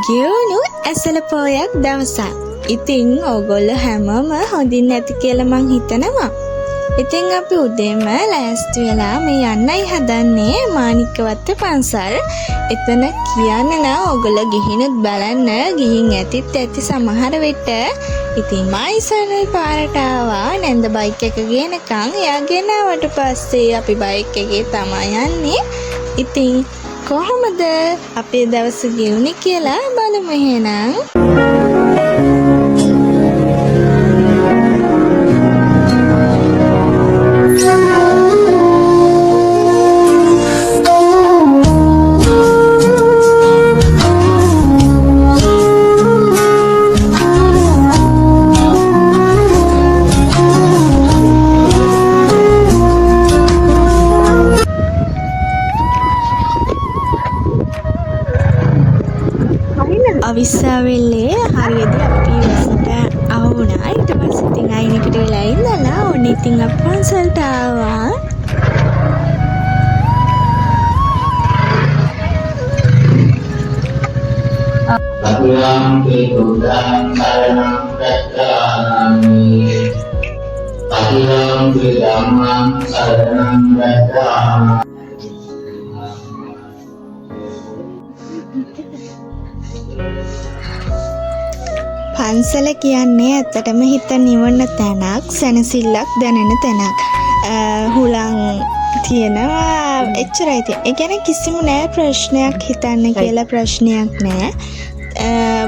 කියවුණු ඇසල පෝයක් දවසක්. ඉතින් ඕගොල්ලෝ හැමෝම හොඳින් ඇති කියලා මං හිතනවා. ඉතින් අපි උදේම ලෑස්ති වෙලා මේ යන්නයි හදන්නේ මාණික්කවත්ත පන්සල්. එතන කියන්න නම් ඕගොල්ලෝ ගිහිනුත් බලන්න. ගිහින් ඇති සමහර විට. ඉතින් මයිසනල් පාරට ආවා නැන්ද බයික් එක ගෙනකන්. එයා ගෙනාවට පස්සේ අපි බයික් එකේ තමයි යන්නේ. ඉතින් කොහොමද අපේ දවස ගෙවුනේ කියලා බලමු එහෙනම්. අවිස්සාවෙල්ලේ හරියදී අපි වසට ආවුණා. ඊට පස්සේ ඉතින් අයිනකට වෙලා ඉඳලා ඕනේ ඉතින් අපි පන්සලට ආවා. Apilampi Buddham Saranam Gacchāmi Apilampi Dhammam Saranam Gacchāmi. පන්සල කියන්නේ ඇත්තටම හිත නිවන තැනක්, සැනසෙල්ලක් දැනෙන තැනක්. හුලං තියෙනවා එච්චරයි තියෙන්නේ. ඒ කියන්නේ කිසිම නෑ ප්‍රශ්නයක් හිතන්න කියලා ප්‍රශ්නයක් නෑ.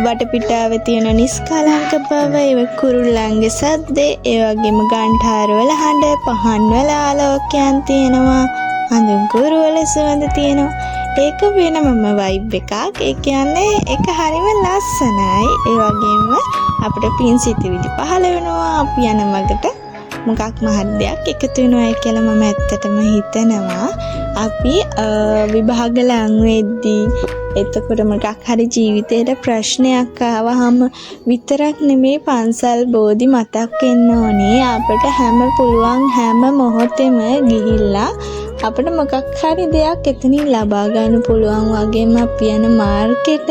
වටපිටාවේ තියෙන නිස්කලංක බව, ඒ කුරුල්ලන්ගේ සද්දේ, ඒ වගේම ගන්ඨාරවල හඬ, පහන්වල ආලෝකයන් තියෙනවා, හඳුන් කුරුවල සුවඳ තියෙනවා. ඒක වෙනමම වයිබ් එකක්. ඒ කියන්නේ ඒක හරිම ලස්සනයි. ඒ වගේම අපිට පින් සිතුවිලි පහළ වෙනවා. අපි යන මගට මොකක් මහත්යක් එකතු වෙනවා කියලා මම ඇත්තටම හිතනවා. අපි විභාග ලං වෙද්දී එතකොට මොකක් හරි ජීවිතේට ප්‍රශ්නයක් ආවහම විතරක් නෙමේ පන්සල් බෝධි මතක් වෙන්න ඕනේ. අපිට පුළුවන් හැම මොහොතෙම ගිහිල්ලා අපිට මොකක් හරි දෙයක් එතනින් ලබා ගන්න පුළුවන්. වගේම අපි යන මාර්ගෙට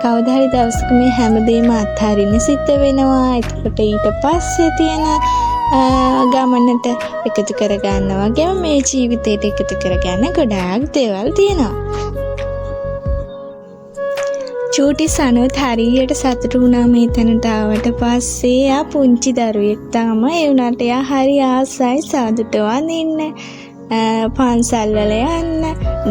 කවදා හරි දවසක මේ හැමදේම අත්හරින්න සිද්ධ වෙනවා. එතකොට ඊට පස්සේ තියෙන ගමනට එකතු කරගන්න වගේම මේ ජීවිතේට එකතු කරගන්න ගොඩාක් දේවල් තියෙනවා. චූටි සනුත් හරියට සතුටු වුණා මේ තැනට ආවට පස්සේ. එයා පුංචි දරුවෙක් තමයි. ඒ වුණාට එයා හරි ආසයි සාදුට වඳින්න, පන්සල් වල යන්න,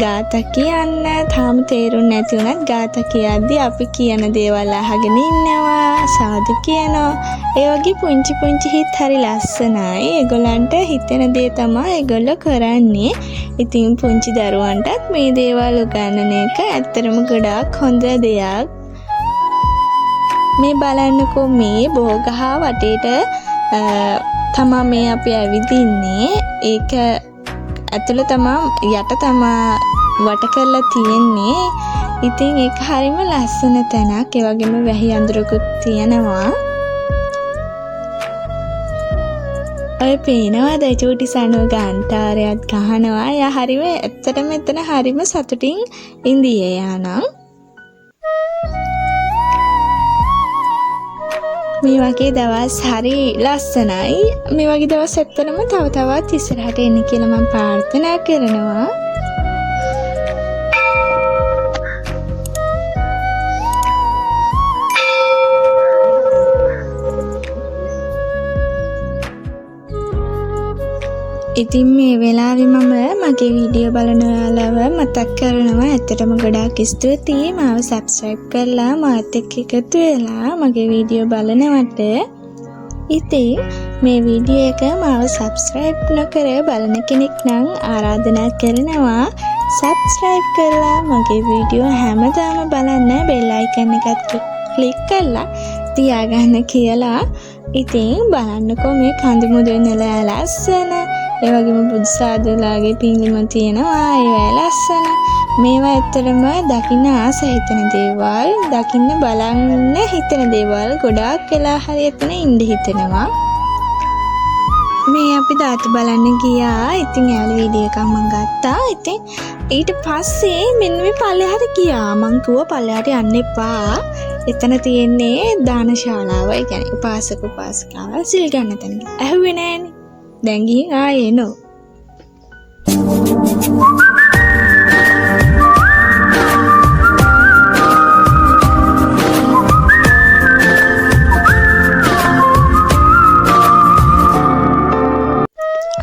ගාථා කියන්න. තාම තේරුම් නැති වුණත් ගාථා කියද්දී අපි කියන දේවල් අහගෙන ඉන්නවා, සාදු කියනවා. ඒ වගේ පුංචි හිත් හරි ලස්සනයි. ඒගොල්ලන්ට හිතෙන දේ තමයි ඒගොල්ලෝ කරන්නේ. ඉතින් පුංචි දරුවන්ටත් මේ දේවල් උගන්වන එක ඇත්තටම ගොඩාක් හොඳ දෙයක්. මේ බලන්නකෝ මේ බෝගහ වටේට තමා මේ අපි ඇවිදින්නේ. ඒක ඇතුළ තමා යට තමා වට කරලා තියෙන්නේ. ඉතින් ඒක හරිම ලස්සන තැනක්. ඒ වගේම වැහි අඳුරකුත් තියෙනවා. ඔය පේනවාද චූටි සනුව ගාන්ටාරයක් ගහනවා. එයා හරිම ඇත්තටම එතන හරිම සතුටින් ඉඳී එයානම්. මේ වගේ දවස් හරි ලස්සනයි. මේ වගේ දවස් ඇත්තටම තවත් ඉස්සරහට එන්න කියලා මම ප්‍රාර්ථනා කරනවා. ඉතින් මේ වෙලාවේ මම මගේ වීඩියෝ බලන ඔයාලව මතක් කරනවා. ඇත්තටම ගොඩාක් ස්තුතියි මාව සබ්ස්ක්‍රයිබ් කරලා මාත් එක්ක එකතු වෙලා මගේ වීඩියෝ බලනවට. ඉතින් මේ වීඩියෝ එක මාව සබ්ස්ක්‍රයිබ් නොකර බලන කෙනෙක් නම් ආරාධනා කරනවා සබ්ස්ක්‍රයිබ් කරලා මගේ වීඩියෝ හැමදාම බලන්න බෙල් අයිකන් එකත් ක්ලික් කරලා තියාගන්න කියලා. ඉතින් බලන්නකෝ මේ කඳු මුදුන් වල ලස්සන, ඒ වගේම බුදු සාදුලාගේ පිළිම තියෙනවා. ඒවා ලස්සන. මේවා ඇත්තටම දකින්න ආස හිතෙන දේවල්, දකින්න බලන්න හිතෙන දේවල්. ගොඩාක් වෙලා හරි එතන ඉඳ හිතෙනවා. මේ අපි දාතු බලන්න ගියා. ඉතින් යාළු වීඩියෝ එකක් මම ගත්තා. ඉතින් ඊට පස්සේ මෙන්න මේ පල්ලෙහාට ගියා. මං කිව්වා පල්ලෙහාට යන්න එපා. එතන තියෙන්නේ දානශාලාව. ඒ කියන්නේ උපාසක උපාසිකාවල් සිල් ගන්න තැන. ඇහුවේ නෑනේ. දැන් ගිහින් ආයේ එනෝ.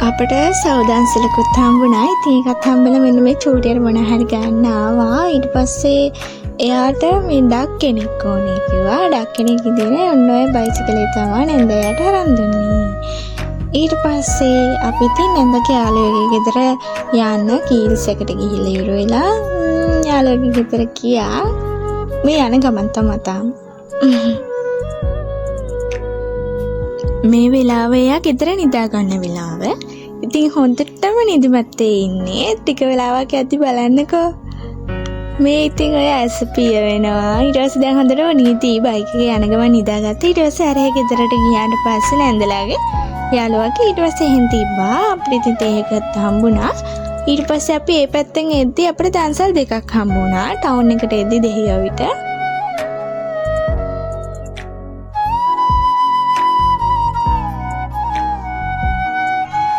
අපට සෞදාන්සලකුත් හම්බුණා. ඉතින් ඒකත් හම්බෙලා මෙන්න මේ චූටියට මොන හරි ගන්න ආවා. ඊට පස්සේ එයාට මේ ඩක් කෙනෙක් ඕනේ කිව්වා. ඩක් කෙනෙක් ඉදිරියේ ඔන්න ඔය බයිසිකලේ තමයි නේද එයාට අරන් දුන්නේ. ඊට පස්සේ අපි ඉතින් නේදගේ යාළුවගේ ගෙදර යන්න කීල්ස් එකට ගිහිල්ලා ඉවර වෙලා යාළුවගේ ගෙදර ගියා. මේ යන ගමන් තමයි මේ වෙලාව එයා ගෙදර නිදා ගන්න වෙලාව. ඉතින් හොඳටම නිදිමතේ ඉන්නේ. ටික වෙලාවක් යද්දි බලන්නකෝ. මේ ඉතින් ඔය ඇස් පිය වෙනවා. ඊට පස්සේ දැන් හොඳටම නීති බයික් එකේ යන ගමන් නිදාගත්තා. ඊට පස්සේ අර ගෙදරට ගියාට පස්සේ නැන්දලාගේ යාළුවාගේ ඊට පස්සේ එහෙන් තිබ්බා. අපිට ඉතින් ඒකත් හම්බුණා. ඊට පස්සේ අපි මේ පැත්තෙන් එද්දි අපිට දන්සල් දෙකක් හම්බුණා. ටවුන් එකට එද්දි දෙහියවිට.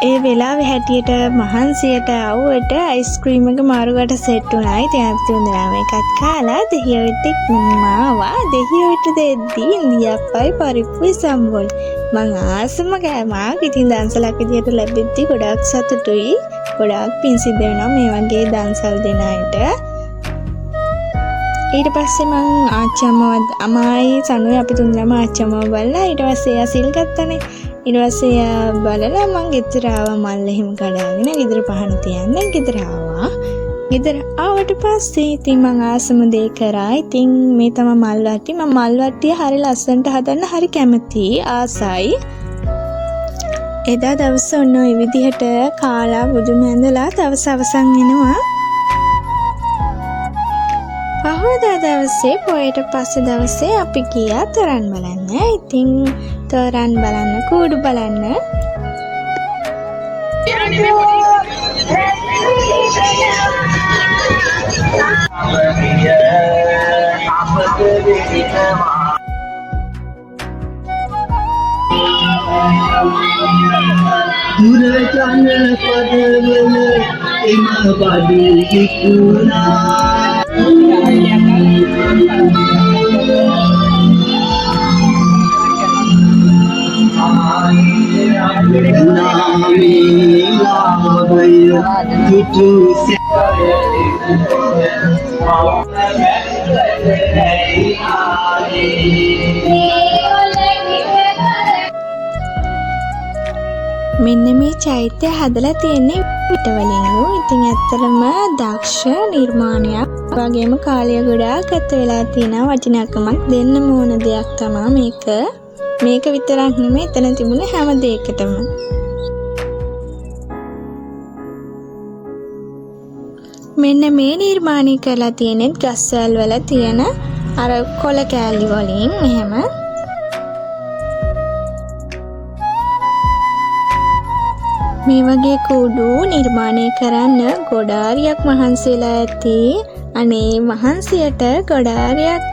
ඒ වෙලාවේ හැටියට මහන්සියට අවුවට අයිස්ක්‍රීම් එක මාරුවට සෙට් වුණා. ඉතින් අපි තුන්දෙනාම එකත් කාලා දෙහියවිට මාවා. දෙහියවිට දෙද්දී ඉන්දියාප්පයි පරිප්පුයි සම්බොල්. මං ආසම කෑමක්. ඉතින් දන්සලක් විදියට ලැබෙද්දි ගොඩාක් සතුටුයි. ගොඩාක් පිං සිද්ධ වෙනවා මේ වගේ දන්සල් දෙන අයට. ඊට පස්සේ මං ආච්චිමවත් අමායි සනුයි අපි තුන්දෙනාම ආච්චිමව බලලා ඊට පස්සේ එයා සිල් ගත්තනේ. ඊට පස්සේ එයා බලලා මං ගෙදර ආවා මල් එහෙම කඩාගෙන ගෙදර පහන තියන්න ගෙදර ආවා. ගෙදර ආවට පස්සේ ඉතින් මං ආසම දේ කරා. ඉතින් මේ තමයි මල් වට්ටි. මම මල් වට්ටිය හරි ලස්සනට හදන්න හරි කැමතියි ආසයි. එදා දවස් ඔන්න ඔය විදිහට කාලා බුදුන් ඇඳලා දවස් අවසන් වෙනවා. පහවදා දවසේ පොයට පස්සේ දවසේ අපි ගියා තොරන් බලන්න. ඉතින් තොරන් බලන්න කූඩු බලන්න. දුරචන පදවල එම බඩු කිකුණා මෙන්න මේ චෛත්‍ය හදලා තියෙන්නේ පිට වලින්ලු. ඉතින් ඇත්තටම දක්ෂ නිර්මාණයක්. වගේම කාලය ගොඩාක් ගත වෙලා තියෙනවා. වටිනාකමක් දෙන්න ඕන දෙයක් තමයි මේක. මේක විතරක් නෙමෙයි එතන තිබුණ හැම දෙයකටම. මෙන්න මේ නිර්මාණය කරලා තියෙන්නේ ගස්වැල් වල තියෙන අර කොළ කෑලි වලින් එහෙම. මේ වගේ කුඩු නිර්මාණය කරන්න ගොඩාරියක් මහන්සි වෙලා ඇති. අනේ මහන්සියට ගොඩාරියක්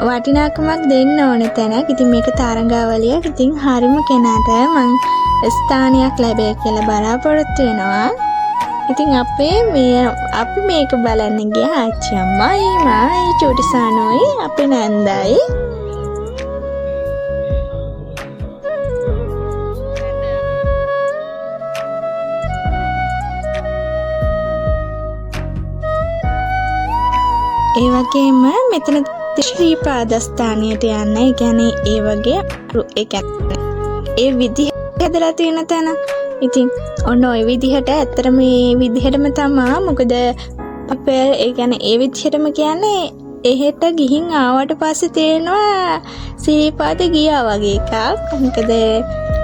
වටිනාකමක් දෙන්න ඕන තැනක්. ඉතින් මේක තරංගාවලියක්. ඉතින් හරිම කෙනාට මං ස්ථානයක් ලැබෙයි කියලා බලාපොරොත්තු වෙනවා. ඉතින් අපි මේක බලන්න ගියා ආච්චි අම්මයි මායි චූටි සානෝයි අපේ නන්දයි. ඒ වගේම මෙතන ශ්‍රී පාදස්ථානයට යන්න. ඒ කියන්නේ ඒ වගේ ඒ විදිහ හදලා තියෙන තැන. ඉතින් ඔන්න ඔය විදිහට ඇත්තට මේ විදිහටම තමයි. මොකද අපේ ඒ කියන්නේ ඒ විදිහටම කියන්නේ එහෙට ගිහින් ආවට පස්සේ තේරෙනවා සිරිපාද ගියා වගේ එකක්. මොකද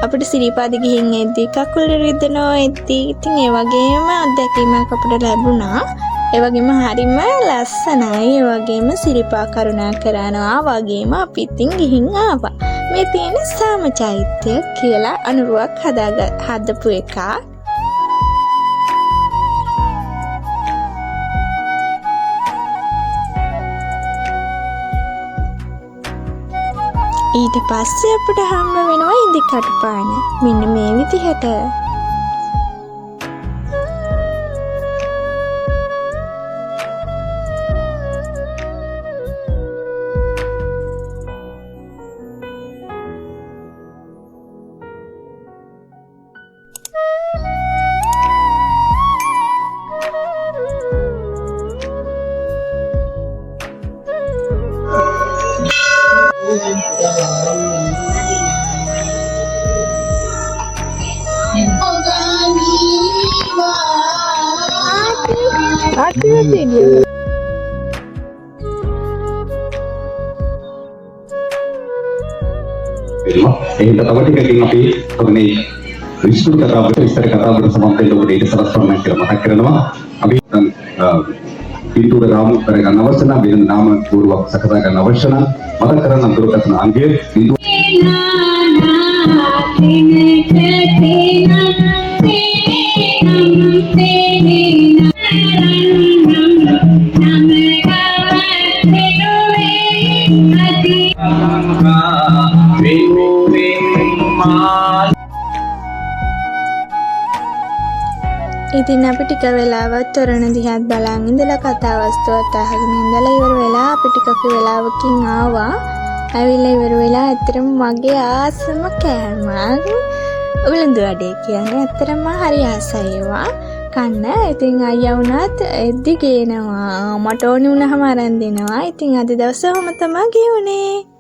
අපිට සිරිපාද ගිහින් එද්දි කකුල් රිදෙනවා එද්දි. ඉතින් ඒ වගේම අත්දැකීමක් අපිට ලැබුණා. ඒ වගේම හරිම ලස්සනයි. ඒ වගේම සිරිපා කරුණා කරනවා වගේම අපි ඉතින් ගිහින් ආවා. මේ තියෙන සාම චෛත්‍ය කියලා අනුරුවක් හදපු එකක්. ඊට පස්සේ අපිට හම්බ වෙනවා ඉදිකටුපාන. මෙන්න මේ විදිහට. එහෙනම් තව ටිකකින් අපි මේ විස්තර කතාවට සම්බන්ධ වෙන ඊට සලස්වන්න කියලා මතක් කරනවා. අපි පිටුර රාමු කරගන්න අවශ්‍ය නම් වෙන නාම පූර්වක සකසා ගන්න අවශ්‍ය නම් මතක් කරගන්න දුරකථන අංගය ඉතින් අපි ටික වෙලාවක් තොරණ දිහාත් බලන් ඉඳලා කතා වස්තුවත් අහගෙන ඉඳලා ඉවර වෙලා අපි ටිකක වෙලාවකින් ආවා. ඇවිල්ලා ඉවර වෙලා ඇත්තටම මගේ ආසම කෑමක් උලුඳු වඩේ කියන්නේ ඇත්තටම හරි ආසයි ඒවා කන්න. ඉතින් අයියා වුණත් එද්දි ගේනවා. මට ඕනි වුණාම අරන් දෙනවා. ඉතින් අද දවසේ ඔහොම තමයි ගෙවුනේ.